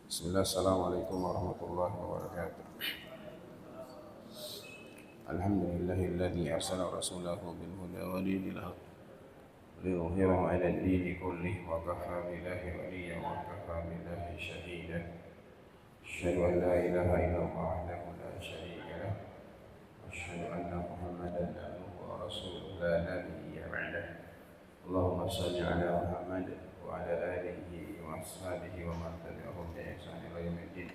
Bismillah, assalamualaikum warahmatullahi wabarakatuh. Alhamdulillahilladzi arsala rasulahu bil huda wa dinil haq liyudhhirahu 'ala ad-dini kullih wa kafaa billahi waliyyan wa kafaa billahi shahidan. Asyhadu an la ilaha illallah wahdahu la syarika lah wa asyhadu anna Muhammadan abduhu wa rasuluhu la nabiyya ba'dah. Allahumma shalli 'ala Muhammad wa 'ala alihi wa ashabihi wa man tabi'ahum bi ihsan ila yaumiddin.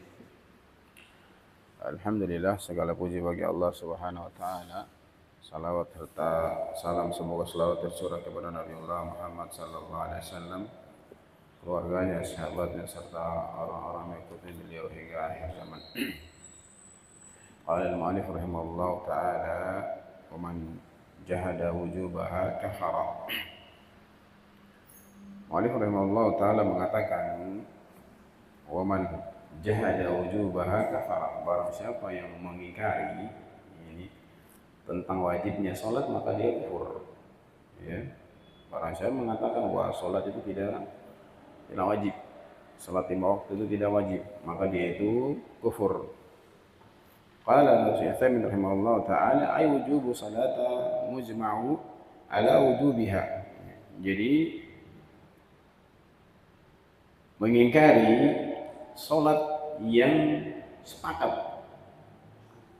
Alhamdulillah, segala puji bagi Allah Subhanahu wa taala. Salawat serta salam semoga selalu tercurah kepada Nabiullah Muhammad sallallahu alaihi wasallam, keluarganya, sahabatnya serta orang-orang yang mengikuti beliau hingga akhir zaman. Qala al-mu'allif rahimahullah taala, "Wa man jahada wujubaha kafara." Mu'allif rahimahullah taala mengatakan, "Wa man jahada wujubaha kafara." Barang siapa yang mengingkari ini tentang wajibnya salat maka dia kufur. Ya. Barang siapa mengatakan bahwa salat itu tidak wajib, salat 5 waktu itu tidak wajib, maka dia itu kufur. Qala Syekh Utsaimin rahimahullah taala, "Ay wujubu salata mujma'u ala wujubiha." Jadi mengingkari salat yang sepakat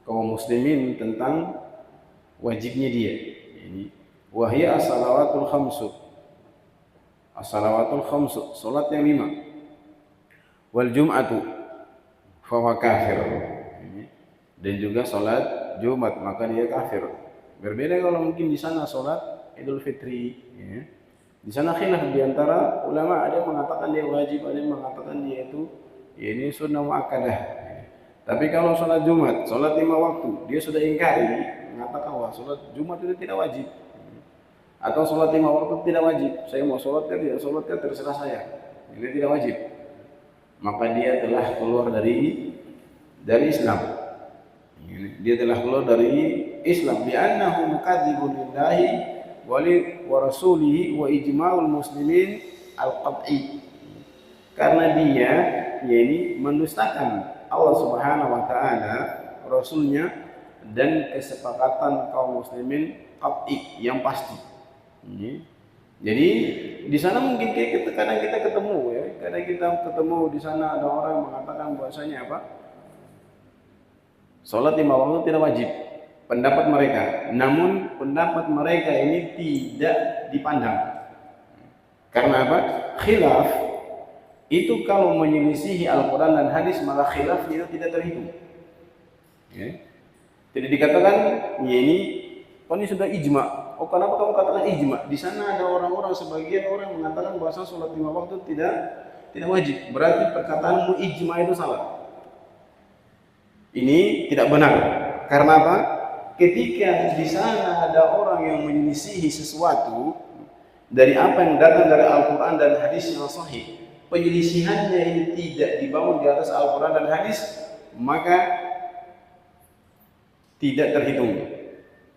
kaum muslimin tentang wajibnya dia. Ini wahya as-salawatul khamsu. As-salawatul khamsu, salat yang 5. Wal jum'atu fa huwa kafir. Dan juga salat Jumat maka dia kafir. Berbeda kalau mungkin di sana salat Idul Fitri, ya. Di sana khilaf di antara ulama, ada yang mengatakan dia wajib, ada yang mengatakan dia itu ya ini sunnah muakkadah. Tapi kalau sholat Jumat, sholat 5 waktu, dia sudah ingkari, mengatakan wah sholat Jumat itu tidak wajib, atau sholat 5 waktu tidak wajib, saya mau sholat kan tidak sholat kan terserah saya, ini tidak wajib, maka dia telah keluar dari Islam. Dia telah keluar dari Islam. Li'annahu mukadzibun lillahi wa rasulihi wa ijma'ul muslimin al-qat'i. Karena dia yakni mendustakan Allah Subhanahu wa taala, rasulnya, dan kesepakatan kaum muslimin qat'i yang pasti. Jadi di sana mungkin kadang kita ketemu ya, kadang kita ketemu di sana ada orang yang mengatakan bahwasanya apa? Salat 5 waktu tidak wajib. Pendapat mereka, namun pendapat mereka ini tidak dipandang. Karena apa? Khilaf itu kalau menyelisihi Al-Quran dan hadis maka khilafnya itu tidak terhitung. Ya. Tidak dikatakan ya ini sudah ijma. Oh, kenapa kamu katakan ijma? Di sana ada orang-orang, sebagian orang mengatakan bahwa sholat 5 waktu tidak wajib. Berarti perkataanmu ijma itu salah. Ini tidak benar. Karena apa? Ketika di sana ada orang yang menyelisihi sesuatu dari apa yang datang dari Al-Quran dan hadis yang sahih, penyelisihannya ini tidak dibangun di atas Al-Quran dan hadis, maka tidak terhitung.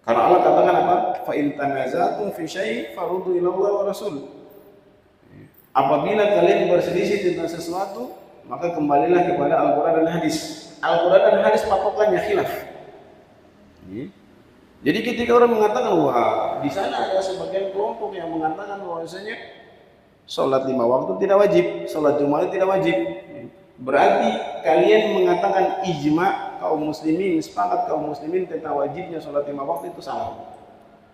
Karena Allah katakan apa? Fa in tanazatum fi syai' faruddu ila Allah wa Rasul. Apabila kalian berselisih tentang sesuatu, maka kembalilah kepada Al-Quran dan hadis. Al-Quran dan hadis patokannya khilaf. Jadi ketika orang mengatakan wah di sana ada sebagian kelompok yang mengatakan bahwasanya sholat 5 waktu tidak wajib, sholat Jumat tidak wajib, berarti kalian mengatakan ijma kaum muslimin, sepakat kaum muslimin tentang wajibnya sholat 5 waktu itu salah.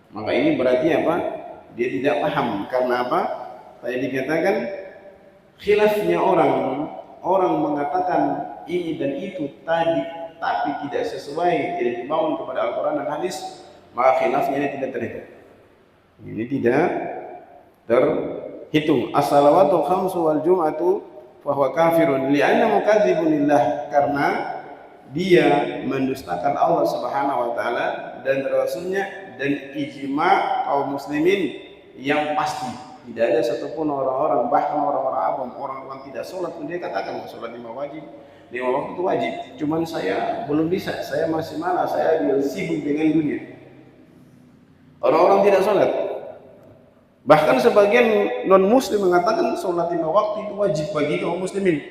Maka ini berarti apa? Dia tidak paham. Karena apa? Tadi dikatakan khilafnya orang mengatakan ini dan itu tadi tapi tidak sesuai, tidak dibangun kepada Al-Quran dan hadis, maka khilafnya ini tidak terhitung. Ini tidak terhitung. As-salawatul khamsu wal jum'atu fa huwa kafirun li'anna mukadzibun lillah, karena dia mendustakan Allah Subhanahu wa taala dan rasulnya dan ijma kaum muslimin yang pasti. Tidak ada satupun orang-orang, bahkan orang-orang awam, orang-orang tidak sholat pun dia katakan sholat 5 wajib, 5 waktu itu wajib. Cuman saya belum bisa, saya masih malas, saya sibuk dengan dunia. Orang-orang tidak sholat. Bahkan sebagian non muslim mengatakan sholat 5 waktu itu wajib bagi kaum muslimin.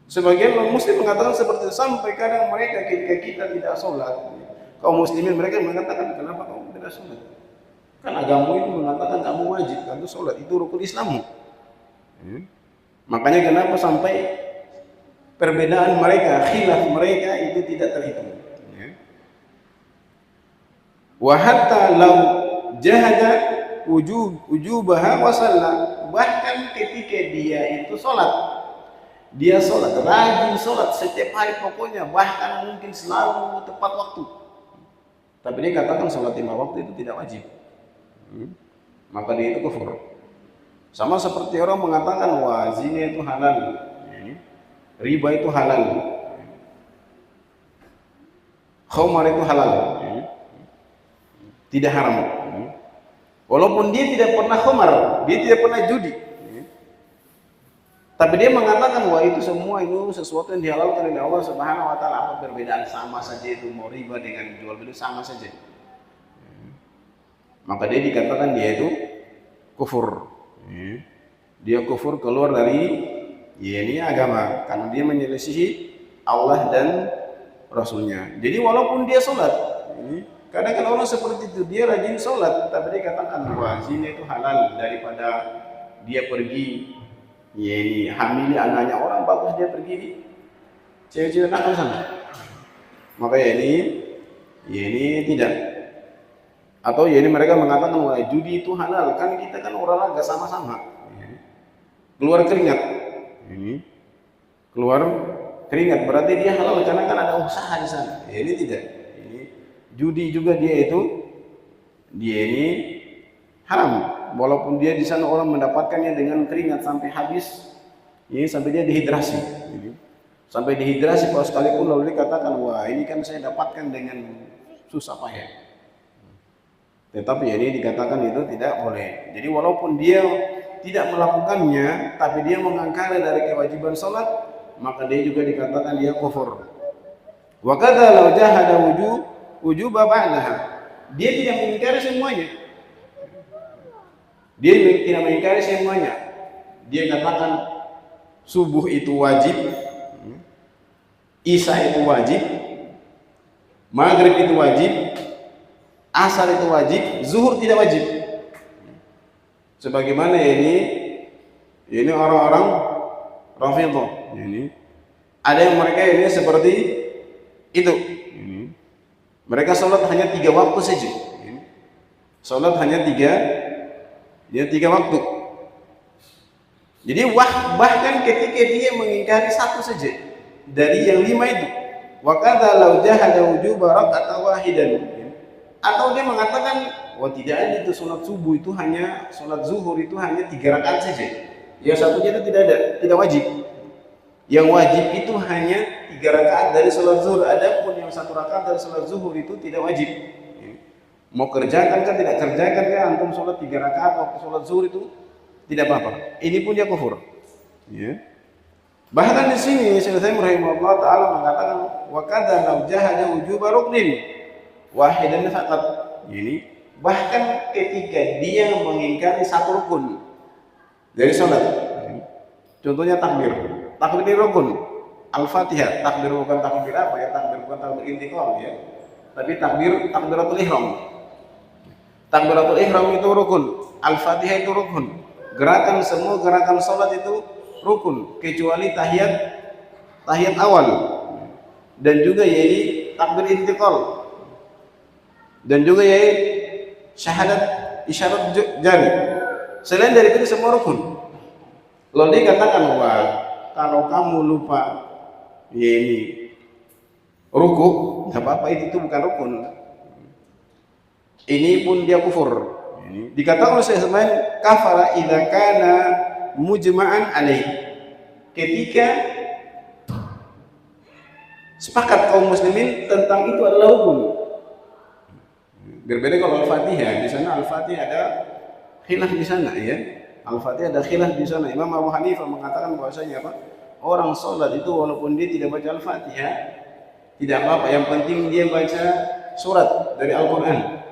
Sebagian non muslim mengatakan seperti itu, sampai kadang mereka ketika kita tidak sholat, kaum muslimin mereka mengatakan kenapa kamu tidak sholat? Kan agama itu mengatakan kamu wajib kamu sholat, itu rukun Islammu. Makanya kenapa sampai perbedaan mereka, khilaf mereka itu tidak terhitung. Wa hatta law jahada wujubaha wa shalla, bahkan ketika dia itu sholat, dia sholat, rajin sholat setiap hari pokoknya, bahkan mungkin selalu tepat waktu, tapi dia katakan sholat 5 waktu itu tidak wajib, maka dia itu kufur. Sama seperti orang mengatakan wah zina itu halal, riba itu halal, khamar itu halal, tidak haram. Walaupun dia tidak pernah khamar, dia tidak pernah judi, tapi dia mengatakan wah itu semua itu sesuatu yang dihalalkan oleh Allah Subhanahu wa taala. Apa perbedaan? Sama saja itu, mau riba dengan jual beli sama saja. Maka dia dikatakan dia itu kufur. Dia kufur, keluar dari ini agama karena dia menyelisihi Allah dan Rasulnya. Jadi walaupun dia sholat, kadang-kadang orang seperti itu, dia rajin sholat, tapi dia katakan wah zina itu halal, daripada dia pergi ini hamili anaknya orang, bagus dia pergi di cewek-cewek nakal sana. Maka ini tidak. Atau ini mereka mengatakan wah judi itu halal, kan kita kan olahraga sama-sama. Keluar keringat, keluar keringat berarti dia halal karena kan ada usaha di sana. Ini tidak. Ini judi juga dia ini haram, walaupun dia di sana orang mendapatkannya dengan keringat sampai habis, ini sampai dia dehidrasi. Sampai dehidrasi kalau sekalipun lalu dikatakan wah ini kan saya dapatkan dengan susah payah. Tetapi ini dikatakan itu tidak boleh. Jadi walaupun dia tidak melakukannya, tapi dia mengingkari dari kewajiban sholat, maka dia juga dikatakan dia kufur. Wa kadza law jahada wujuba ba'daha, dia tidak mengingkari semuanya. Dia tidak mengingkari semuanya. Dia katakan subuh itu wajib, isya itu wajib, maghrib itu wajib, asar itu wajib, zuhur tidak wajib. Sebagaimana ini orang-orang Rafidhah. Ada yang mereka ini seperti itu. Mereka sholat hanya 3 waktu saja. Sholat hanya 3 waktu. Jadi bahkan ketika dia mengingkari satu saja dari yang 5 itu, wa kadza law jahada wujuba rak'atan wahidan, atau dia mengatakan wah tidak ada itu sholat subuh itu hanya sholat zuhur itu hanya 3 rakaat saja. Yang satunya itu tidak wajib. Yang wajib itu hanya 3 rakaat dari sholat zuhur. Adapun yang 1 rakaat dari sholat zuhur itu tidak wajib. Mau kerjakan kan tidak kerjakan kan antum sholat 3 rakaat waktu sholat zuhur itu tidak apa-apa. Ini pun dia kufur. Bahkan di sini Syekh Utsaimin rahimahullah taala mengatakan wa kadza law jahada wujuba ruknin wahidan faqat. Ini bahkan ketika dia mengingkari 1 rukun dari sholat, contohnya takbir rukun, al-fatihah, takbir bukan takbir apa ya, takbir bukan takbir intiqal ya, tapi takbiratul ihram. Takbiratul ihram itu rukun, al-fatihah itu rukun, semua gerakan sholat itu rukun kecuali tahiyat awal, dan juga yaitu takbir intiqal, dan juga yaitu syahadat isyarat jari. Selain dari itu semua rukun. Lalu dia katakan wah kalau kamu lupa ini ruku, nggak apa-apa, itu bukan rukun. Ini pun dia kufur. Dikatakan oleh Syekh Utsaimin kafara idza kana mujma'an alaih, ketika sepakat kaum muslimin tentang itu adalah hukum. Berbeda kalau Al-Fatihah, di sana Al-Fatihah ada khilaf di sana ya. Al-Fatihah ada khilaf di sana. Imam Abu Hanifah mengatakan bahwasanya apa? Orang sholat itu walaupun dia tidak baca Al-Fatihah tidak apa-apa, yang penting dia baca surat dari Al-Qur'an.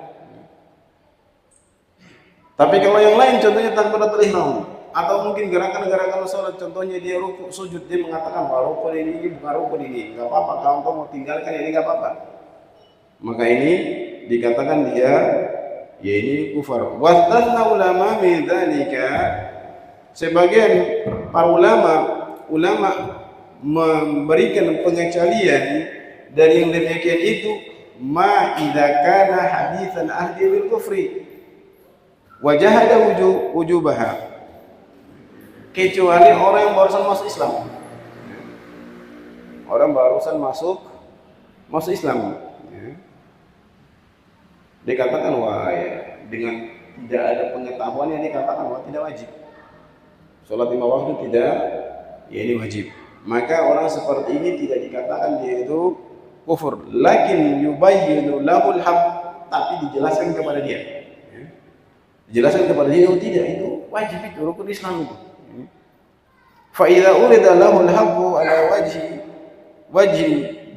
Tapi kalau yang lain contohnya takbiratul ihram, atau mungkin gerakan-gerakan sholat, contohnya dia rukuk sujud, dia mengatakan bahwa rukun ini bukan rukun ini, nggak apa-apa kalau engkau mau tinggalkan ini, nggak apa-apa, maka ini dikatakan dia ya ini kufar. Wastatna ulama min dzalika, sebagian para ulama memberikan pengecualian dari yang demikian itu, ma idza kana haditsan ahdi bil kufri wa jahada wujubaha, kecuali orang yang barusan masuk Islam. Orang barusan masuk Islam, dikatakan wah ya, dengan tidak ada pengetahuannya dikatakan wah tidak wajib. Sholat 5 waktu tidak, ya ini wajib. Maka orang seperti ini tidak dikatakan dia itu kufur. Lakin yubayyinu lahul haq, tapi dijelaskan kepada dia. Dijelaskan kepada dia, oh tidak, itu wajib, itu rukun Islam itu. Fa idza urida lahul haqqu ala wajhi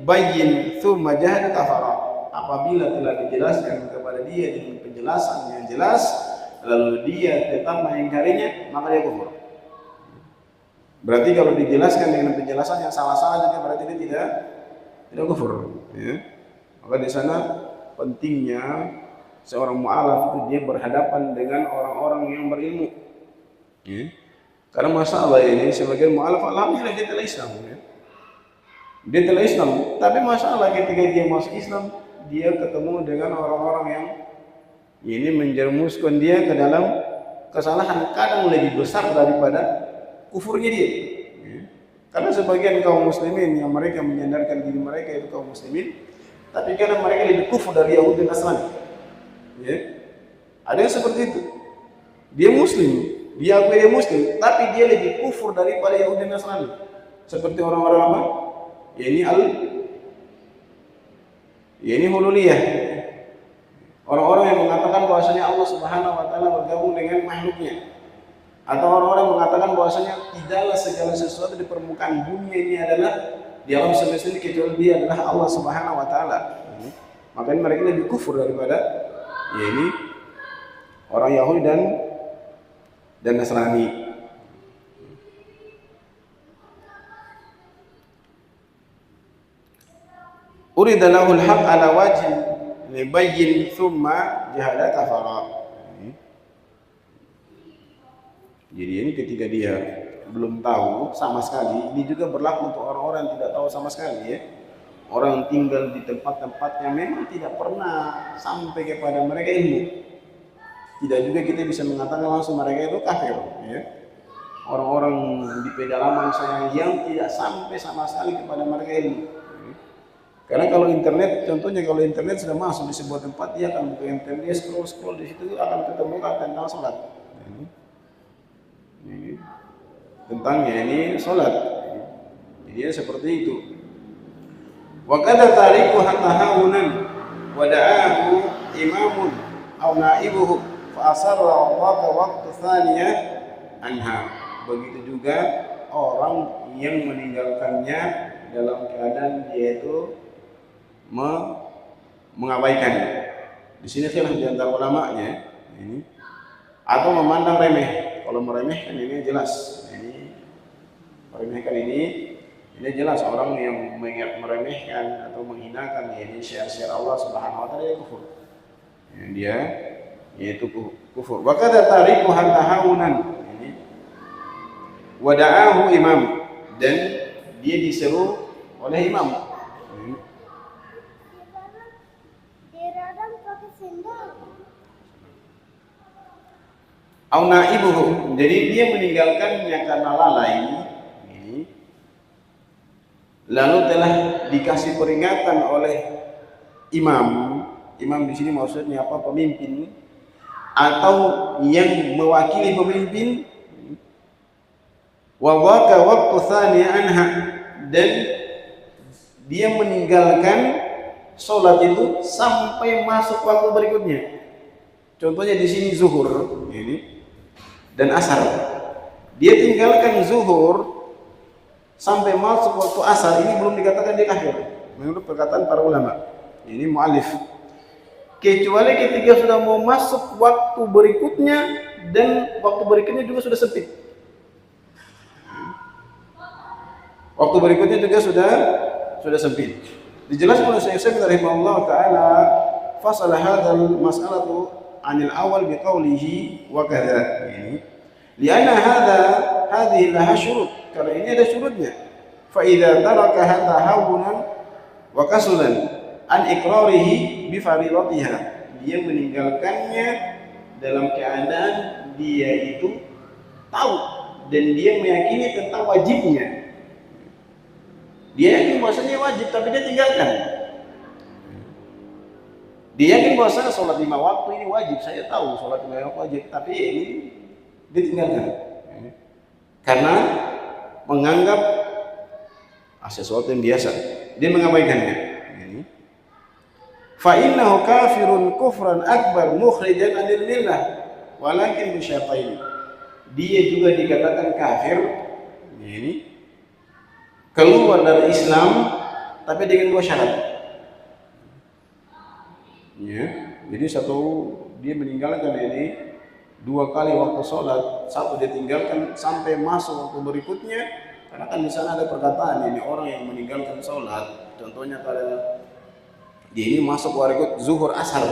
bayyin thumma jahada kafara. Apabila telah dijelaskan kepada dia dengan penjelasan yang jelas, lalu dia tetap mengingkarinya, maka dia kufur. Berarti kalau dijelaskan dengan penjelasan yang salah-salah juga berarti dia tidak kufur. Ya. Maka di sana pentingnya seorang mu'alaf itu dia berhadapan dengan orang-orang yang berilmu. Ya. Karena masalah ini sebagian mu'alaf alhamdulillah dia telah Islam. Ya. Dia telah Islam, tapi masalah ketika dia masuk Islam, dia ketemu dengan orang-orang yang ini menjerumuskan dia ke dalam kesalahan kadang lebih besar daripada kufurnya dia. Karena sebagian kaum muslimin yang mereka menyandarkan diri mereka itu kaum muslimin, tapi karena mereka lebih kufur dari Yahudi dan Nasrani. Ya. Ada yang seperti itu. Dia muslim, dia akui dia muslim, tapi dia lebih kufur daripada Yahudi dan Nasrani. Seperti orang-orang apa? Ini hululiyah. Orang-orang yang mengatakan bahwasanya Allah Subhanahu wa taala bergabung dengan makhluknya. Atau orang-orang yang mengatakan bahwasanya tidaklah segala sesuatu di permukaan bumi ini adalah di alam semesta ini kecuali dia adalah Allah Subhanahu wa taala. Makanya mereka lebih kufur daripada ini orang Yahudi dan Nasrani. Urida lahul haq ala wajhi libayyin thumma jahada kafara. Jadi ini ketika dia belum tahu sama sekali, ini juga berlaku untuk orang-orang yang tidak tahu sama sekali ya. Orang yang tinggal di tempat-tempat yang memang tidak pernah sampai kepada mereka ilmu. Tidak juga kita bisa mengatakan langsung mereka itu kafir ya. Orang-orang di pedalaman saya yang tidak sampai sama sekali kepada mereka ilmu. Karena kalau internet, contohnya kalau internet sudah masuk di sebuah tempat, dia akan buka internet, dia scroll di situ akan ketemu tentang sholat. Ini tentangnya ini sholat. Jadi seperti itu. Wa qad tariku tahawunan wa da'ahu imamun aw na'ibuhu fa asarra waqtu tsaniyah anha. Begitu juga orang yang meninggalkannya dalam keadaan dia itu mengabaikan. Di sini khilaf di antara ulamanya ini atau memandang remeh. Kalau meremehkan ini jelas. Ini meremehkan ini jelas orang yang meremehkan atau menghinakan ini syiar-syiar Allah Subhanahu wa taala kufur. Yang dia yaitu kufur. Wa qad tariku tahawunan ini wada'ahu imam, dan dia diseru oleh imam. Au na'ibuhu, jadi dia meninggalkannya karena lalai ini, lalu telah dikasih peringatan oleh imam. Imam di sini maksudnya apa? Pemimpin atau yang mewakili pemimpin. Wa waqa waqtu tsaniya anha, dan dia meninggalkan sholat itu sampai masuk waktu berikutnya. Contohnya di sini zuhur ini dan asar. Dia tinggalkan zuhur sampai masuk waktu asar, ini belum dikatakan dia kafir menurut perkataan para ulama. Ini mu'alif. Kecuali ketika sudah mau masuk waktu berikutnya dan waktu berikutnya juga sudah sempit. Waktu berikutnya juga sudah sempit. Dijelaskan oleh Syekh rahimahullah taala, fasala hadzal mas'alatu 'anil awal biqaulihi wa kadza. Ini lianna hadhihi laha syurut. Karena ini ada syurutnya. Fa idza taraka hadza hawunan wa kasulan an iqrarihi bi fardiyatiha. Dia meninggalkannya dalam keadaan dia itu tahu dan dia meyakini tentang wajibnya. Dia yakin bahwasanya wajib tapi dia tinggalkan. Dia yakin bahwasanya sholat 5 waktu ini wajib. Saya tahu sholat 5 waktu wajib, tapi ini dia tinggalkan. Karena menganggap sesuatu yang biasa, dia mengabaikannya. Fa innahu kafirun kufran akbar mukhrijan 'anil millah walakin bisyartain. Dia juga dikatakan kafir, ini keluar dari Islam tapi dengan 2 syarat. Ya, jadi dia meninggalkan ini 2 kali waktu sholat, 1 dia tinggalkan sampai masuk waktu berikutnya. Karena kan di sana ada perkataan ini orang yang meninggalkan sholat, contohnya kalau dia ini masuk waktu zuhur asar,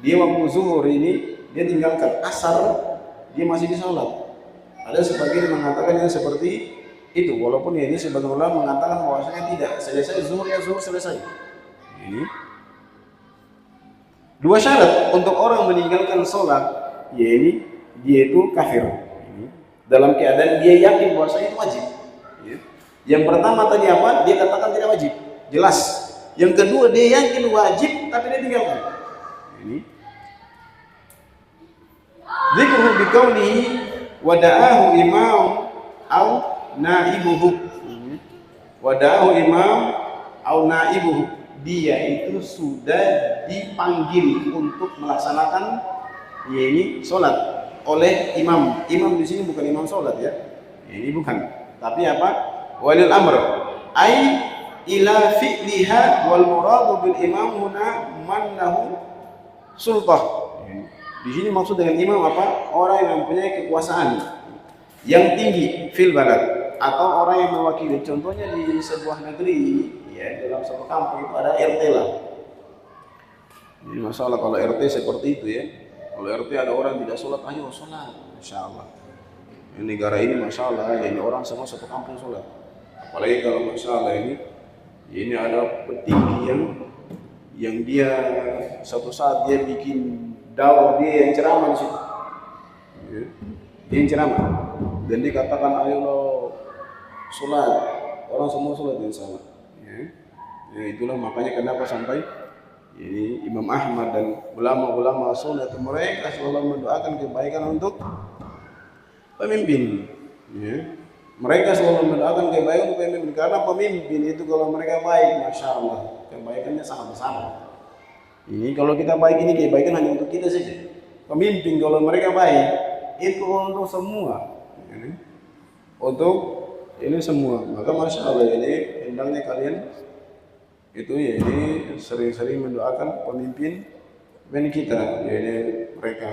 dia waktu zuhur ini dia tinggalkan asar, dia masih di sholat. Ada sebagian mengatakan yang seperti itu, walaupun ini sebagian ulama mengatakan bahwasanya tidak, selesai zuhur ya zuhur selesai. Ini 2 syarat untuk orang meninggalkan sholat, yaitu dia itu kafir. Dalam keadaan dia yakin bahwasanya itu wajib. Yang pertama tadi apa? Dia katakan tidak wajib, jelas. Yang kedua dia yakin wajib tapi dia tinggalkan. Ini dzikruhu biqaulihi wada'ahu imam au naibuhu. Wada'ahu imam au naibuhu. Dia itu sudah dipanggil untuk melaksanakan ini sholat oleh imam. Imam di sini bukan imam sholat ya. Ini bukan. Tapi apa? Walil amr. Ai ila fi'liha wal muradu bil imam huna man lahu sultah. Di sini maksud dengan imam apa? Orang yang mempunyai kekuasaan yang tinggi fil balad, atau orang yang mewakili. Contohnya di sebuah negeri ya, dalam satu kampung itu ada RT lah. Ini masalah kalau RT seperti itu ya. Kalau RT ada orang tidak sholat, ayo sholat, insyaallah. Ini negara ini masalah, ini orang semua satu kampung sholat. Apalagi kalau masalah ini ada petinggi yang dia suatu saat dia bikin dakwah, dia yang ceramah di situ. Ya. Dia yang ceramah dan dikatakan ayolah sholat, orang semua sholat yang salah. Ya, itulah makanya kenapa sampai ini Imam Ahmad dan ulama-ulama sunnah mereka selalu mendoakan kebaikan untuk pemimpin. Ya. Mereka selalu mendoakan kebaikan untuk pemimpin karena pemimpin itu kalau mereka baik, masya Allah, kebaikannya sangat besar. Ini kalau kita baik ini kebaikan hanya untuk kita saja. Pemimpin kalau mereka baik itu untuk semua. Ini, untuk ini semua. Maka masya Allah ini hendaknya kalian itu ya ini sering-sering mendoakan pemimpin kita. Ya ini mereka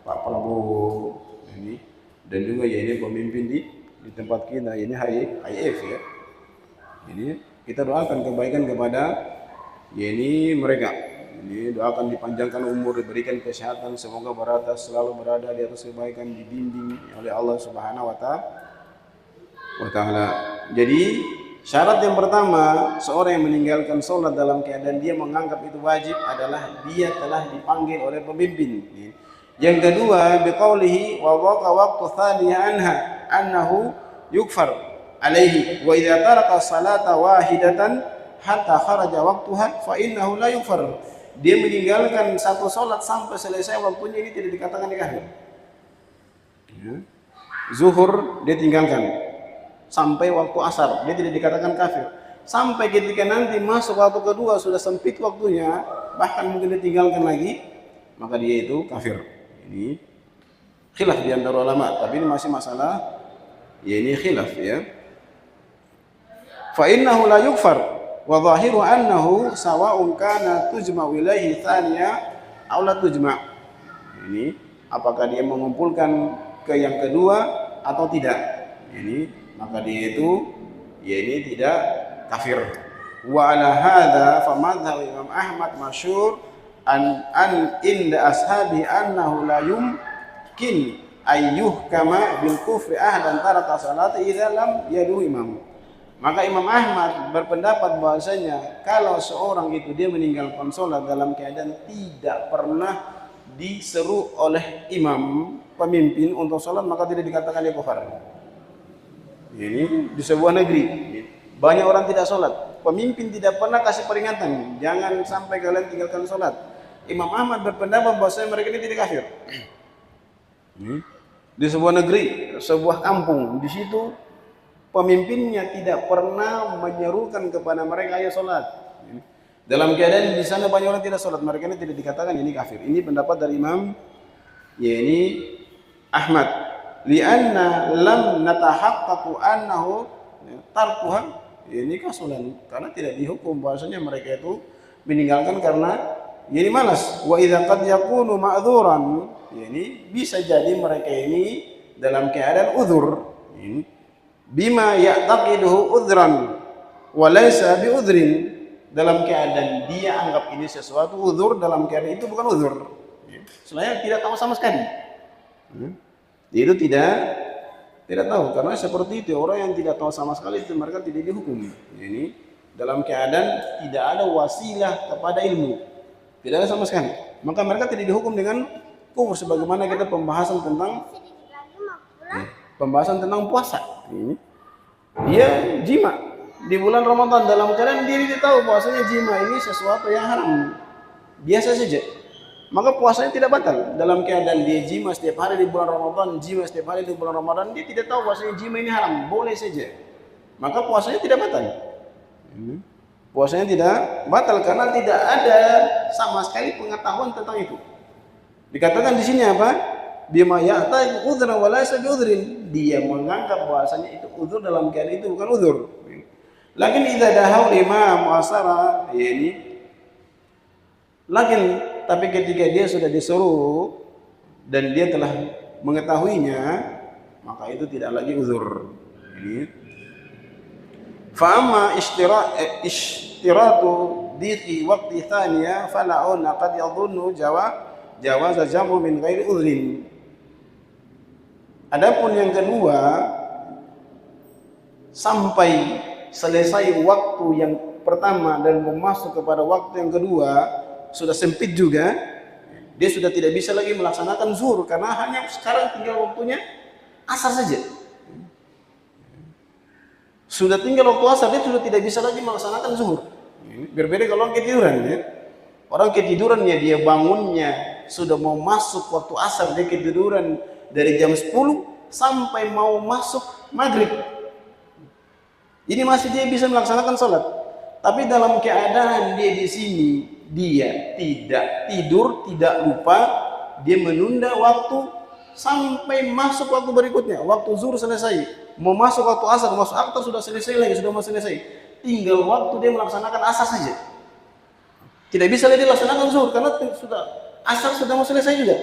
Pak Prabowo ini dan juga ya ini pemimpin di tempat kita ini HIF ya. Jadi kita doakan kebaikan kepada ya ini mereka. Ini doakan dipanjangkan umur, diberikan kesehatan, semoga selalu berada di atas kebaikan, dibimbing oleh Allah Subhanahu wa taala. Jadi syarat yang pertama, seorang yang meninggalkan sholat dalam keadaan dia menganggap itu wajib adalah dia telah dipanggil oleh pemimpin. Yang kedua, biqaulihi wa waqa waqtu thaniya annahu yukfar alaihi wa idza taraka salata wahidatan hatta kharaja waqtuha fa innahu la yukfar. Dia meninggalkan satu sholat sampai selesai waktunya, ini tidak dikatakan kafir. Zuhur dia tinggalkan sampai waktu asar, dia tidak dikatakan kafir. Sampai ketika nanti masuk waktu kedua sudah sempit waktunya, bahkan mungkin dia tinggalkan lagi, maka dia itu kafir. Ini khilaf di antara ulama, tapi ini masih masalah ya ini khilaf ya. Fa innahu la yukfar wa zahiru annahu sawa'un kana tujma'u ilaihi thaniya aw la tujma'. Ini apakah dia mengumpulkan ke yang kedua atau tidak. Ini maka dia itu ya ini tidak kafir. Wa ala hadza fa madhhab Imam Ahmad masyhur an inda ashabi annahu la yumkin ayyuh kama bil kufri ahadan taraka salati idza lam yadu imam. Maka Imam Ahmad berpendapat bahwasanya kalau seorang itu dia meninggalkan sholat dalam keadaan tidak pernah diseru oleh imam pemimpin untuk sholat, maka tidak dikatakan dia kafir. Ini di sebuah negeri banyak orang tidak sholat, pemimpin tidak pernah kasih peringatan jangan sampai kalian tinggalkan sholat. Imam Ahmad berpendapat bahwasanya mereka ini tidak kafir. Di sebuah negeri, sebuah kampung, di situ pemimpinnya tidak pernah menyerukan kepada mereka ayo sholat. Dalam keadaan di sana banyak orang tidak sholat, mereka ini tidak dikatakan ini kafir. Ini pendapat dari Imam yakni Ahmad. Lianna lam natahaqqaqu annahu tarkuha ini kasulan, karena tidak dihukum bahwasanya mereka itu meninggalkan karena ini malas. Wa idza qad yakunu ma'dzuran, ini bisa jadi mereka ini dalam keadaan uzur. Ini bima ya'taqiduhu udhran wa laysa bi udhrin, dalam keadaan dia anggap ini sesuatu uzur, dalam keadaan itu bukan uzur. Selain tidak tahu sama sekali. Itu tidak tahu, karena seperti itu orang yang tidak tahu sama sekali itu mereka tidak dihukum. Ini dalam keadaan tidak ada wasilah kepada ilmu, tidak ada sama sekali, maka mereka tidak dihukum dengan kufur. Sebagaimana kita pembahasan tentang puasa. Ini dia jima di bulan Ramadan dalam keadaan dia tidak tahu bahwasanya jima ini sesuatu yang haram, biasa saja, maka puasanya tidak batal. Dalam keadaan dia jima setiap hari di bulan Ramadan, jima setiap hari di bulan Ramadan, dia tidak tahu bahwasanya jima ini haram, boleh saja, maka puasanya tidak batal. Puasanya tidak batal karena tidak ada sama sekali pengetahuan tentang itu. Dikatakan di sini apa? Bima ya'ta udhra wa laysa bi udhrin, dia menganggap bahwasanya itu uzur, dalam keadaan itu bukan uzur. Lakin idza dahau imam asara, ini lakin tapi ketika dia sudah disuruh dan dia telah mengetahuinya, maka itu tidak lagi uzur. Ini fa amma ishtiratu di waqti thaniya fala'un qad yadhunnu jawaz jamu min ghairi udhrin. Adapun yang kedua, sampai selesai waktu yang pertama dan masuk kepada waktu yang kedua sudah sempit juga, dia sudah tidak bisa lagi melaksanakan zuhur karena hanya sekarang tinggal waktunya asar saja. Sudah tinggal waktu asar, dia sudah tidak bisa lagi melaksanakan zuhur. Berbeda kalau orang ketiduran, ya. Orang ketidurannya, dia bangunnya sudah mau masuk waktu asar, dia ketiduran dari jam 10 sampai mau masuk maghrib. Ini masih dia bisa melaksanakan sholat. Tapi dalam keadaan dia di sini, dia tidak tidur, tidak lupa, dia menunda waktu sampai masuk waktu berikutnya. Waktu zuhur selesai, mau masuk waktu asar, masuk aktar sudah selesai lagi, sudah mau selesai. Tinggal waktu dia melaksanakan asar saja. Tidak bisa lagi dilaksanakan zuhur karena sudah asar sudah mau selesai juga.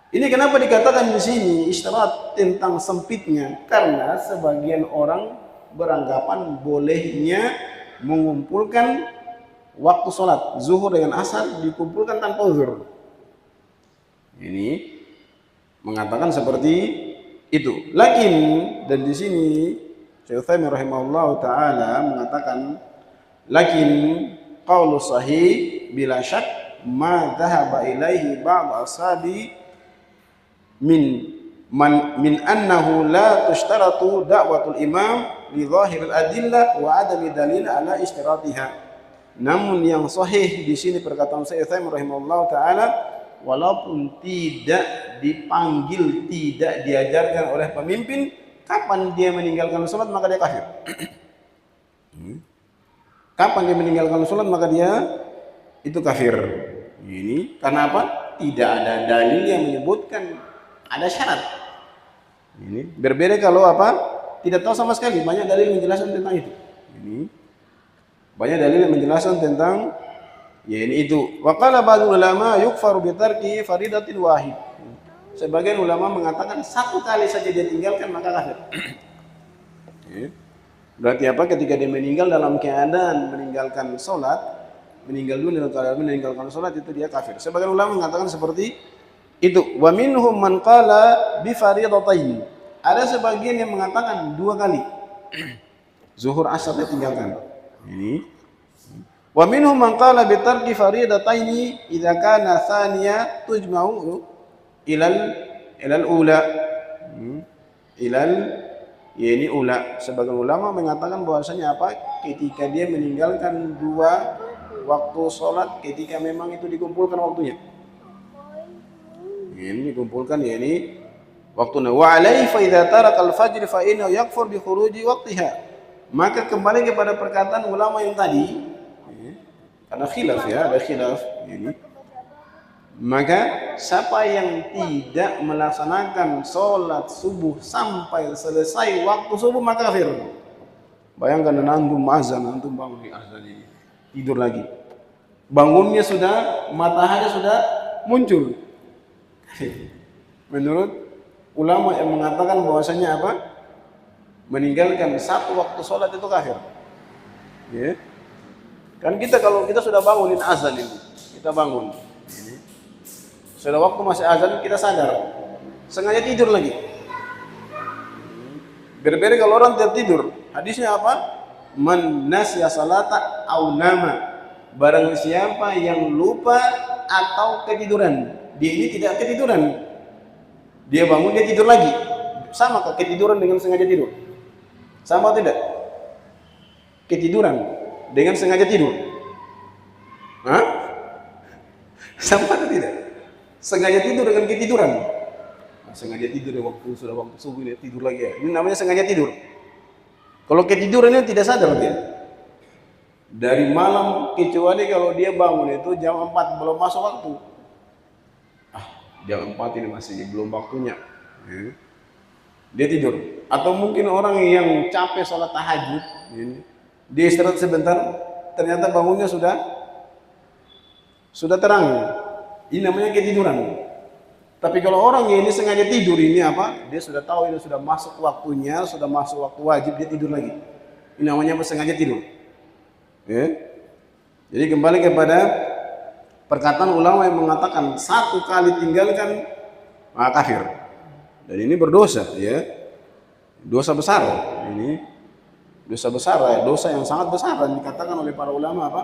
Ini kenapa dikatakan di sini isyarat tentang sempitnya, karena sebagian orang beranggapan bolehnya mengumpulkan waktu sholat zuhur dengan asar dikumpulkan tanpa uzur. Ini mengatakan seperti itu. Lakin dan di sini Syekh Utsaimin rahimahullah taala mengatakan, lakin qaulu sahih bila syak ma dhahaba ilaihi ba'd ashabi min annahu la tushtaratu da'watul imam li zahiril adillah wa adami dalil ala ishtiratiha. Namun yang sahih di sini perkataan Syekh Utsaimin rahimahullah taala, walaupun tidak dipanggil, tidak diajarkan oleh pemimpin, kapan dia meninggalkan sholat maka dia kafir. Kapan dia meninggalkan sholat maka dia itu kafir. Ini karena apa? Tidak ada dalil yang menyebutkan ada syarat. Ini berbeda kalau apa? Tidak tahu sama sekali. Banyak dalil menjelaskan tentang itu. Ini banyak dalil yang menjelaskan tentang ini itu. Wa qala ba'dul ulama yukfaru bi tarki faridatin wahid. Sebagian ulama mengatakan satu kali saja dia tinggalkan maka kafir. Berarti apa? Ketika dia meninggal dalam keadaan meninggalkan sholat, meninggal dulu dalam keadaan meninggalkan sholat, itu dia kafir. Sebagian ulama mengatakan seperti itu. Wa minhum man qala bi fariidatayn. Ada sebagian yang mengatakan 2 kali. Zuhur asar dia tinggalkan. Ini. Wa minhum man qala bi tarki fariidatayn idza kana thaniya tujma'u ilal ula. Ini ula. Sebagian ulama mengatakan bahwasanya apa? Ketika dia meninggalkan 2 waktu sholat, ketika memang itu dikumpulkan waktunya. Ini dikumpulkan ya ini waktunya. Wa alaihi fa idza taraka al-fajr fa innahu yakfur bi khuruji waqtiha. Maka kembali kepada perkataan ulama yang tadi, karena khilaf ya, ada khilaf ini. Maka siapa yang tidak melaksanakan sholat subuh sampai selesai waktu subuh maka kafir. Bayangkan antum azan, antum bangun di azan ini, tidur lagi. Bangunnya sudah, matahari sudah muncul. Menurut ulama yang mengatakan bahwasanya apa? Meninggalkan 1 waktu sholat itu kafir. Ya. Kan kita kalau kita sudah bangunin azan ini, kita bangun. Ini. Sudah waktu masih azan kita sadar, sengaja tidur lagi. Berbeda kalau orang tidak tidur. Hadisnya apa? Man nasya salata au nama. Barang siapa yang lupa atau ketiduran. Dia ini tidak ketiduran. Dia bangun dia tidur lagi. Sama kah ketiduran dengan sengaja tidur? Sama atau tidak? Ketiduran dengan sengaja tidur. Hah? Sama atau tidak? Sengaja tidur dengan ketiduran. Nah, sengaja tidur di waktu subuh ini tidur lagi ya. Ini namanya sengaja tidur. Kalau ketidurannya tidak sadar dia. Dari malam kecuali kalau dia bangun itu jam 4 belum masuk waktu. Jam 4 ini masih belum waktunya. Dia tidur. Atau mungkin orang yang capek sholat tahajud, dia istirahat sebentar, ternyata bangunnya sudah terang. Ini namanya ketiduran. Tapi kalau orang ini sengaja tidur ini apa? Dia sudah tahu ini sudah masuk waktunya, sudah masuk waktu wajib, dia tidur lagi. Ini namanya apa? Sengaja tidur. Ya. Jadi kembali kepada perkataan ulama yang mengatakan 1 kali tinggalkan kafir. Dan ini berdosa, ya. Dosa besar. Ini dosa besar, ya. Dosa yang sangat besar dan dikatakan oleh para ulama apa?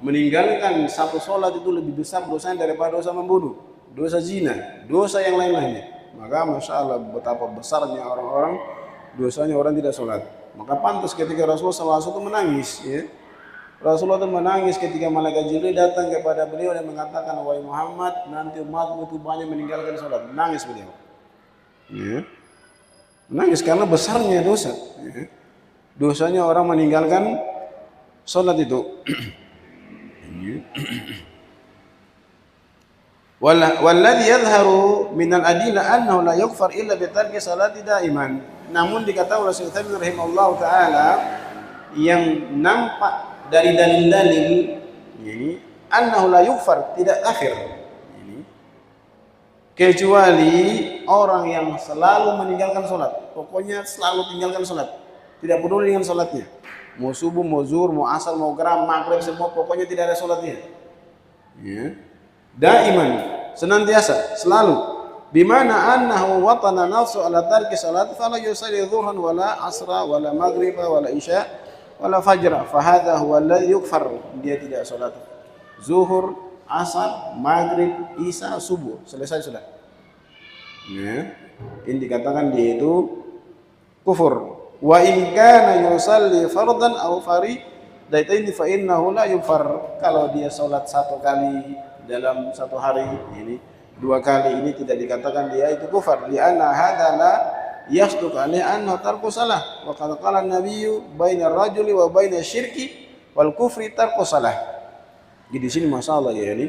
Meninggalkan 1 sholat itu lebih besar dosanya daripada dosa membunuh, dosa zina, dosa yang lain-lainnya. Maka masya Allah betapa besarnya orang-orang dosanya orang tidak sholat. Maka pantas ketika Rasulullah SAW menangis, ya. Rasulullah itu menangis ketika malaikat Jibril datang kepada beliau dan mengatakan, wahai Muhammad, nanti umatmu itu banyak meninggalkan sholat. Menangis beliau, ya. Menangis karena besarnya dosa, ya. Dosanya orang meninggalkan sholat itu. Walladhi yadhharu minal adilla annahu la yughfar illa bi tarki salati daiman. Namun dikatakan oleh Syekh Utsaimin rahimahullahu taala yang nampak dari dalil-dalil ini annahu la yughfar, tidak kafir ini kecuali orang yang selalu meninggalkan salat. Pokoknya selalu tinggalkan salat. Tidak peduli dengan salatnya. Mau subuh, mau zuhur, mau asar, mau geram, maghrib, semua pokoknya tidak ada salatnya. Ya. Daiman, senantiasa, selalu. Bimana annahu watana nafsu ala tarki salat fala yusalli dhuhran wala asra wala maghriba wala isya wala fajra fahadha huwa alladhi yukfar. Dia tidak salat zuhur, asar, maghrib, isya, subuh, selesai sudah. Ya. Ini dikatakan dia itu kufur. Wa in kana yusalli fardan aw faridatain fa innahu la yufar. Kalau dia salat 1 kali dalam 1 hari ini, 2 kali ini tidak dikatakan dia itu kufar. Li anna hadza la yasduq alaihi anna tarku salah. Wa qad qala an-nabiyyu bainar rajuli wa bainasy syirki wal kufri tarku salah. Jadi di sini masalah ya ini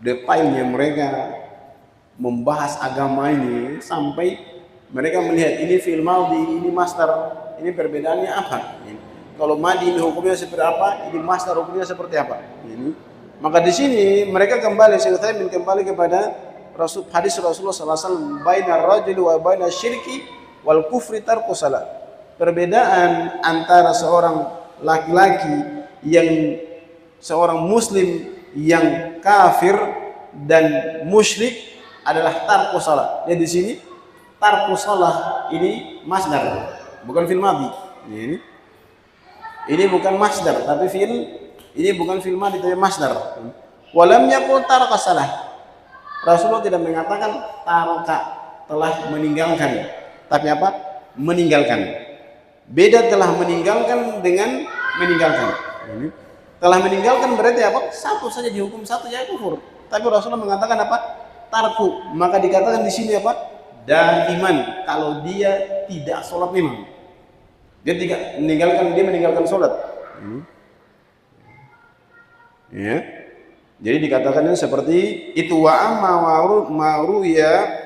detailnya mereka membahas agama ini sampai mereka melihat ini fi'il madhi, ini masdar, ini perbedaannya apa? Kalau madhi ini hukumnya seperti apa, ini masdar hukumnya seperti apa? Ini. Maka di sini mereka kembali, Syekh Utsaimin kembali kepada hadis Rasulullah SAW, bainar rajuli wa bainasy syirki wal kufri tarku salat. perbedaan antara seorang laki-laki yang seorang muslim yang kafir dan musyrik adalah tarku salat. Jadi di sini tarku salat ini masdar, bukan fil madhi. Ini bukan masdar, tapi ini bukan fil madhi tapi masdar. Walam yaqul taraka salah. Rasulullah tidak mengatakan taraka, telah meninggalkan, tapi apa? Meninggalkan. Beda telah meninggalkan dengan meninggalkan. Telah meninggalkan berarti apa? Satu saja dihukum satu ya kufur. Tapi Rasulullah mengatakan apa? Tarku. Maka dikatakan di sini apa? Dan iman. Kalau dia tidak sholat memang. Dia meninggalkan sholat. Ya. Jadi dikatakan seperti itu wa amma ma'ru ya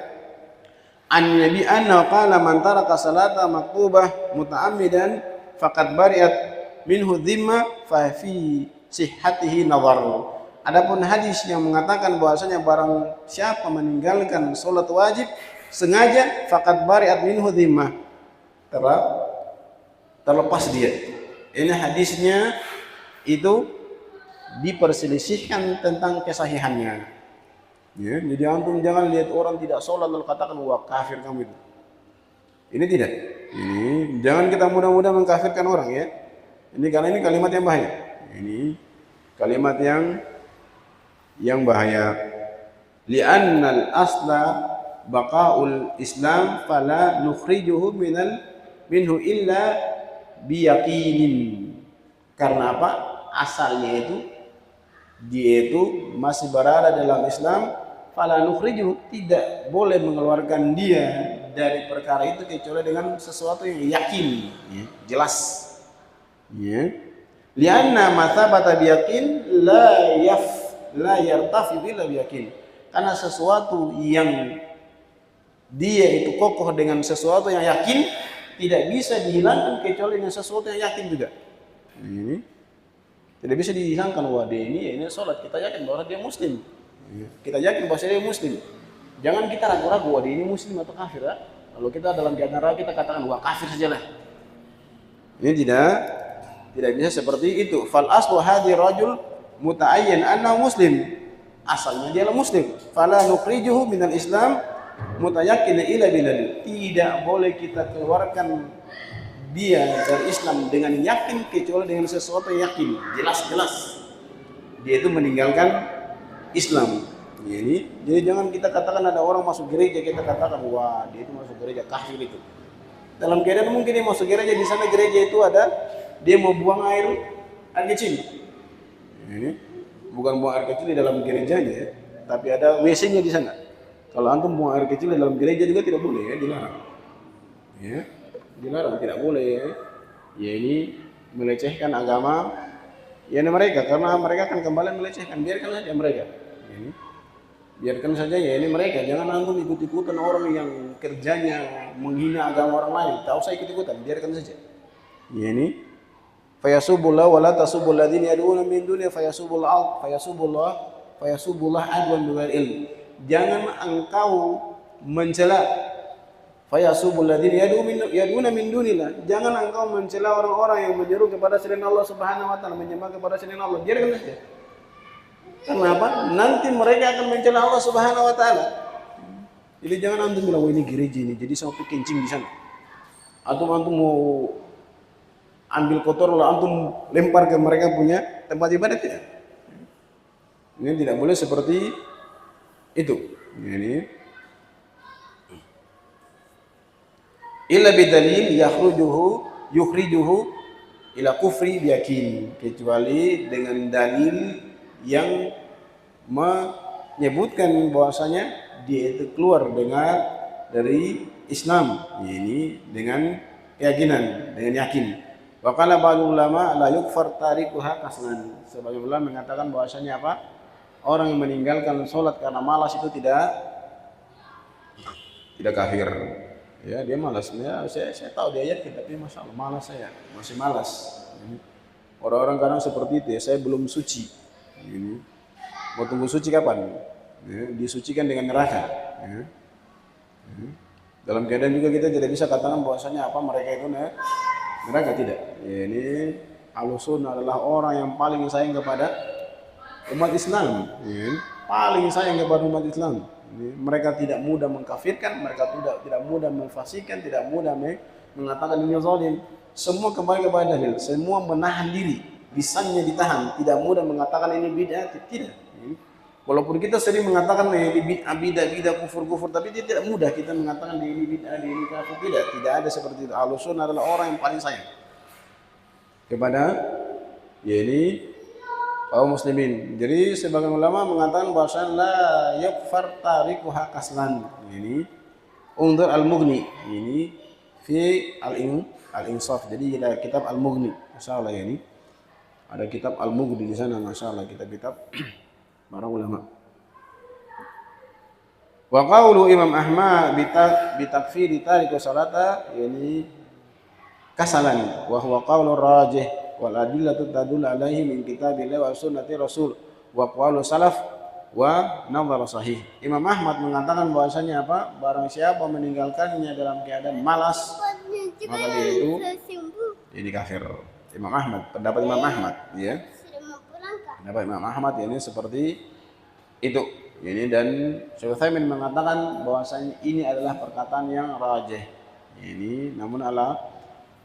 an nabi anna qala man taraka salata maktubah muta'ammidan faqad bari'at minhu dhimma fa fi sihhatihi nazar. Adapun hadis yang mengatakan bahwasanya barang siapa meninggalkan salat wajib sengaja faqad bari'at minhu dhimma, terlepas dia. Ini hadisnya itu diperselisihkan tentang kesahihannya. Ya, jadi antum jangan lihat orang tidak sholat lalu katakan wah kafir kamu itu. Ini tidak. Ini jangan kita mudah-mudah mengkafirkan orang ya. Karena ini kalimat yang bahaya. Ini kalimat yang bahaya. Li'annal asla baqaul Islam fala nukhrijuhu minhu illa biyaqinin. Karena apa? Asalnya itu dia itu masih berada dalam Islam. Fala nukhrijuhu, tidak boleh mengeluarkan dia dari perkara itu kecuali dengan sesuatu yang yakin, ya, jelas. Ya. Lianna ma thabata biyaqin la yartafi bila biyaqin. Karena sesuatu yang dia itu kokoh dengan sesuatu yang yakin tidak bisa dihilangkan kecuali dengan sesuatu yang yakin juga. Ini tidak bisa dihilangkan wah dia ini sholat, kita yakin bahwa dia muslim. Kita yakin bahwa dia muslim. Jangan kita ragu-ragu wah dia ini muslim atau kafir ya. Lalu kita dalam keadaan kita katakan wah kafir sajalah. Ini tidak bisa seperti itu. Fal aslu hadhi rajul muta'ayyan anna muslim. Asalnya dia adalah muslim. Fala nukhrijuhu minal Islam mutayakkin ila bilal. Tidak boleh kita keluarkan dia dari Islam dengan yakin kecuali dengan sesuatu yang yakin, jelas-jelas. Dia itu meninggalkan Islam. Jadi jangan kita katakan ada orang masuk gereja kita katakan wah dia itu masuk gereja kafir itu. Dalam keadaan mungkin dia masuk gereja di sana gereja itu ada dia mau buang air kecil. Bukan buang air kecil di dalam gerejanya ya, tapi ada WC-nya di sana. Kalau antum buang air kecil di dalam gereja juga tidak boleh ya, dilarang. Ya, dilarang tidak boleh. Ya ini melecehkan agama mereka karena mereka akan kembali melecehkan. Biarkan saja mereka. Biarkan saja ya ini mereka, jangan antum ikut-ikutan orang yang kerjanya menghina agama orang lain. Tak usah ikut-ikutan, biarkan saja. Ya ini fayasubullah wala tasubul ladzina yad'una min duni fayasubullah adwan bighairi ilm. Jangan engkau mencela fayasubul ladzina yad'una min dunillah. Jangan engkau mencela orang-orang yang menyeru kepada selain Allah Subhanahu wa taala, menyembah kepada selain Allah. Biarkan saja. Kenapa? Nanti mereka akan mencela Allah Subhanahu wa taala. Jadi jangan antum bilang, "Wah, ini gereja ini, jadi saya mau kencing di sana." Atau antum mau ambil kotor lalu antum lempar ke mereka punya tempat ibadat tidak. Ini tidak boleh seperti itu. Ini illa bidalil yukhrijuhu ila kufri biyakin, kecuali dengan dalil yang menyebutkan bahwasanya dia itu keluar dari Islam, ini dengan keyakinan, dengan yakin. Wa qala ba'd ulama la yukfar tarikuha kaslan. Sebagian ulama mengatakan bahwasanya apa? Orang yang meninggalkan sholat karena malas itu tidak kafir. Ya, dia malas. Ya, saya tahu dia yakin tapi masalah malas saya, masih malas. Orang-orang kadang seperti itu ya, saya belum suci. Ini mau tunggu suci kapan? Ya, disucikan dengan neraka. Ya. Dalam keadaan juga kita tidak bisa katakan bahwasanya apa mereka itu mereka tidak. Ya, ini Ahlussunnah adalah orang yang paling sayang kepada umat Islam, ya, paling sayang kepada umat Islam. Mereka tidak mudah mengkafirkan, mereka tidak mudah memfasikan, tidak mudah mengatakan ini zalim. Semua kembali kepada dalil, semua menahan diri, lisannya ditahan, tidak mudah mengatakan ini bid'ah, tidak. Walaupun kita sering mengatakan ini bid'ah, kufur, tapi tidak mudah kita mengatakan ini bid'ah, ini kafir, tidak ada seperti itu. Ahlussunnah adalah orang yang paling sayang kepada ini kaum muslimin. Jadi sebagian ulama mengatakan bahwasanya la yakfar tarikuha kaslan. Ini undur al-Mughni. Ini fi al-Insaf. Jadi ada kitab al-Mughni. Masyaallah ini. Ada kitab al-Mughni di sana, masyaallah kitab-kitab para ulama. Wa qaulu Imam Ahmad bi takfiri tariku salata ini kasalan wa huwa qaulur rajih wal adillatu tadullu alaihi min kitabillah wa sunnati rasul wa qaulu salaf wa nadhar sahih. Imam Ahmad mengatakan bahwasanya apa? Barang siapa meninggalkannya dalam keadaan malas, maka dia itu ini kafir. Imam Ahmad, pendapat Imam Ahmad, ya. Pendapat Imam Ahmad ini seperti itu. Ini dan Syekh Utsaimin mengatakan bahwasanya ini adalah perkataan yang rajih. Ini namun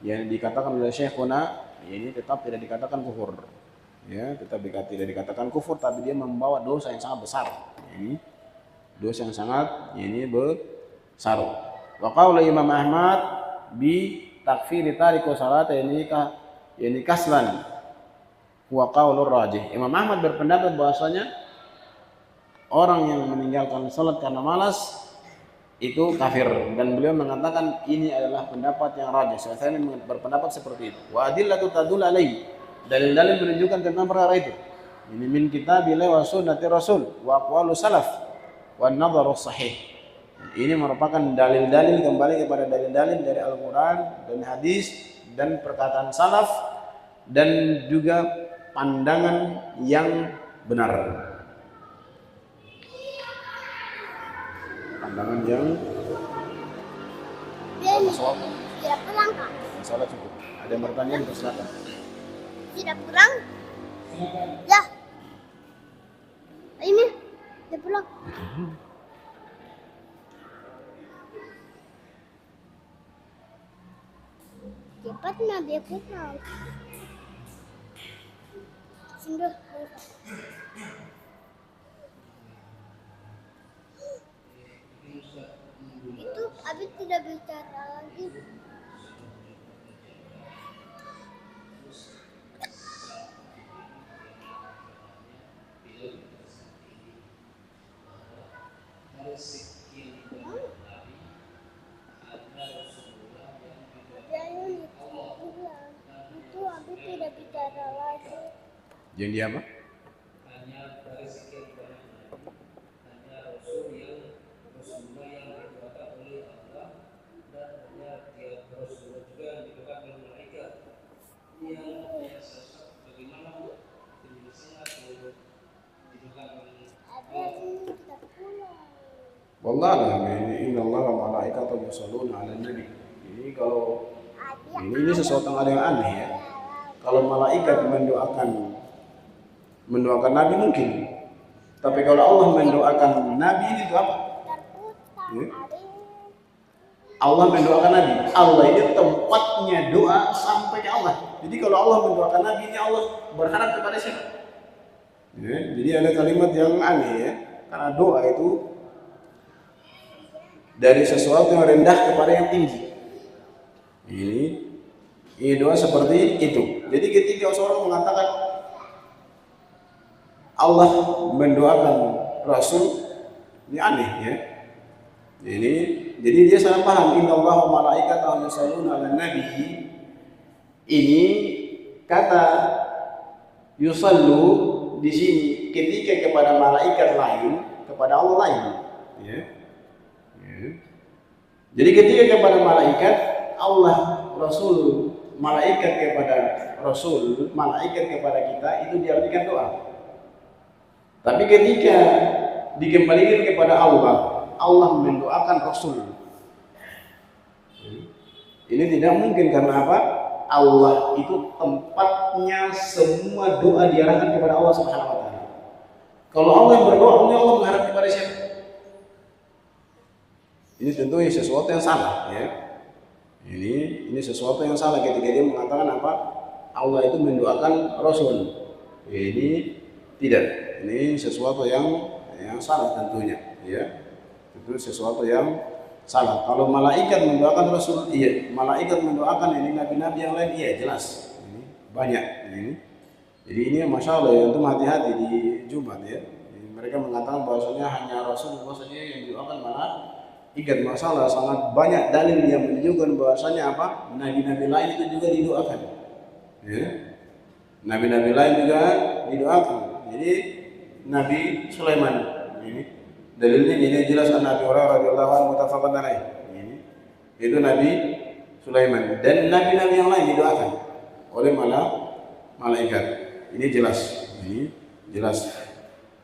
yang dikatakan oleh Syekhuna ini tetap tidak dikatakan kufur, ya, tetap tidak dikatakan kufur, tapi dia membawa dosa yang sangat besar. Ini dosa yang sangat besar. Wa qaula Imam Ahmad bi takfiri tariku salat ini kaslan wa qaulur rajih. Imam Ahmad berpendapat bahwasanya orang yang meninggalkan salat karena malas itu kafir, dan beliau mengatakan ini adalah pendapat yang rajih. Saya berpendapat seperti itu. Wa adillatu tadul alaihi, dalil-dalil menunjukkan tentang perkara itu. Ini min kitabillah wa sunnati rasul wa aqwalu salaf wa nadharu sahih. Ini merupakan dalil-dalil, kembali kepada dalil-dalil dari Al-Quran dan hadis dan perkataan salaf dan juga pandangan yang benar. Pandangan yang tidak pulang, Kak. Masalah cukup. Ada yang bertanya, dipersilakan. Tidak pulang? Ya. Ini tidak pulang. Cepatnya dia pulang. Sudah. Itu Abi tidak bicara lagi. Itu Abi tidak bicara lagi. Yang dia apa? Wallah ini innallaha wa malaikatahu yusholluna 'alan nabi. Ini kalau ini sesuatu yang aneh, ya. Kalau malaikat mendoakan nabi mungkin. Tapi kalau Allah mendoakan nabi itu apa? Ya. Allah mendoakan nabi. Allah ini tempatnya doa sampai ke Allah. Jadi kalau Allah mendoakan nabi, ini Allah berharap kepada siapa? Ya, jadi ada kalimat yang aneh, ya. Karena doa itu dari sesuatu yang rendah kepada yang tinggi. Ini doa seperti itu. Jadi ketika seorang mengatakan Allah mendoakan Rasul, ini aneh, ya. Jadi dia salah paham. Innallaha wa malaikatahu yusholluna 'alan nabi. Ini kata yusallu di sini ketika kepada malaikat lain, kepada Allah lain, ya. Jadi ketika kepada malaikat Allah, Rasul, malaikat kepada Rasul, malaikat kepada kita, itu diartikan doa. Tapi ketika dikembalikan kepada Allah, Allah mendoakan Rasul. Ini tidak mungkin karena apa? Allah itu tempatnya semua doa diarahkan kepada Allah Subhanahu wa taala. Kalau Allah yang berdoa, Allah mengharap kepada siapa? Ini tentu sesuatu yang salah, ya. Ini sesuatu yang salah ketika dia mengatakan apa? Allah itu mendoakan Rasul. Ini tidak. Ini sesuatu yang salah tentunya, ya. Itu sesuatu yang salah. Kalau malaikat mendoakan Rasul, iya. Malaikat mendoakan ini nabi-nabi yang lain, iya jelas. Ini banyak. Jadi ini masya Allah ya, untuk hati-hati di Jumat ya. Mereka mengatakan bahwasanya hanya Rasulullah saja yang didoakan, malah ingat masalah sangat banyak dalil yang menunjukkan bahwasanya apa? Nabi-nabi lain itu juga didoakan. Ya. Nabi-nabi lain juga didoakan. Jadi Nabi Sulaiman ini dalilnya ini jelas Nabi Hurairah radhiyallahu anhu muttafaqun alaih. Ini itu Nabi Sulaiman dan nabi-nabi yang lain didoakan oleh malaikat. Ini jelas. Ini jelas.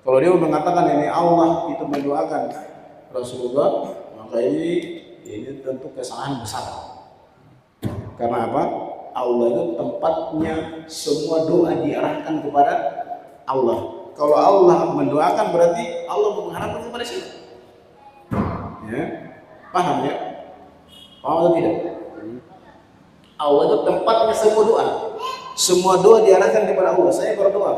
Kalau dia mengatakan ini Allah itu mendoakan Rasulullah, maka ini tentu kesalahan besar. Karena apa? Allah itu tempatnya semua doa diarahkan kepada Allah. Kalau Allah mendoakan berarti Allah mengharapkan kepada siapa? Ya, paham ya? Paham atau tidak? Allah itu tempatnya semua doa. Semua doa diarahkan kepada Allah. Saya berdoa.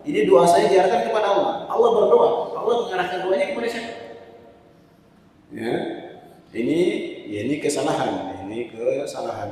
Ini doa saya diarahkan kepada Allah. Allah berdoa. Allah mengarahkan doanya kepada siapa? Ya, ini kesalahan. Ini kesalahan.